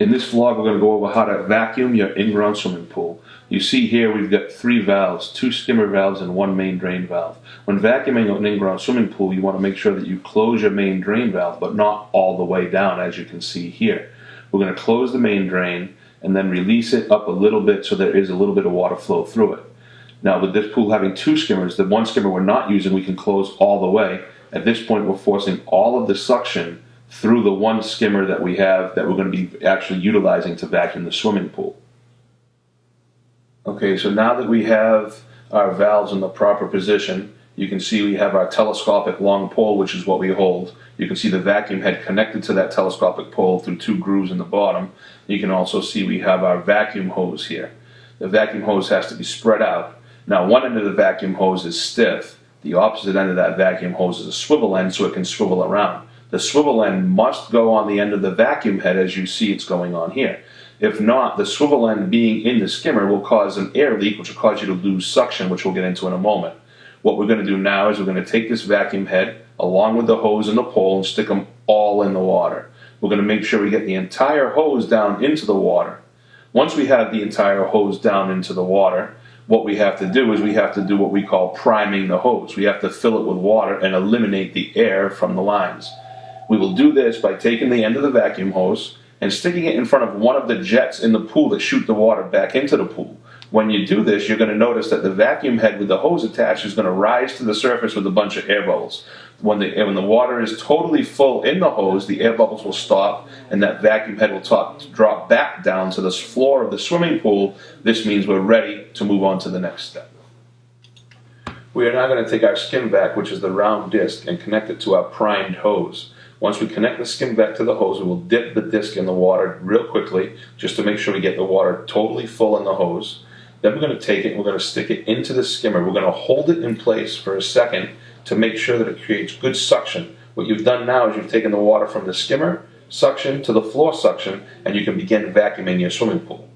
In this vlog, we're going to go over how to vacuum your in-ground swimming pool. You see here we've got 3 valves, 2 skimmer valves and 1 main drain valve. When vacuuming an in-ground swimming pool, you want to make sure that you close your main drain valve, but not all the way down, as you can see here. We're going to close the main drain and then release it up a little bit so there is a little bit of water flow through it. Now, with this pool having 2 skimmers, the 1 skimmer we're not using, we can close all the way. At this point, we're forcing all of the suction through the 1 skimmer that we have that we're going to be actually utilizing to vacuum the swimming pool. Okay, so now that we have our valves in the proper position, you can see we have our telescopic long pole, which is what we hold. You can see the vacuum head connected to that telescopic pole through 2 grooves in the bottom. You can also see we have our vacuum hose here. The vacuum hose has to be spread out. Now, one end of the vacuum hose is stiff. The opposite end of that vacuum hose is a swivel end, so it can swivel around. The swivel end must go on the end of the vacuum head, as you see it's going on here. If not, the swivel end being in the skimmer will cause an air leak, which will cause you to lose suction, which we'll get into in a moment. What we're going to do now is we're going to take this vacuum head along with the hose and the pole and stick them all in the water. We're going to make sure we get the entire hose down into the water. Once we have the entire hose down into the water, what we have to do is we have to do what we call priming the hose. We have to fill it with water and eliminate the air from the lines. We will do this by taking the end of the vacuum hose and sticking it in front of one of the jets in the pool that shoot the water back into the pool. When you do this, you're going to notice that the vacuum head with the hose attached is going to rise to the surface with a bunch of air bubbles. When the water is totally full in the hose, the air bubbles will stop and that vacuum head will drop back down to the floor of the swimming pool. This means we're ready to move on to the next step. We are now going to take our skim vac, which is the round disc, and connect it to our primed hose. Once we connect the skim vac to the hose, we will dip the disc in the water real quickly just to make sure we get the water totally full in the hose. Then we're going to take it and we're going to stick it into the skimmer. We're going to hold it in place for a second to make sure that it creates good suction. What you've done now is you've taken the water from the skimmer suction to the floor suction, and you can begin vacuuming your swimming pool.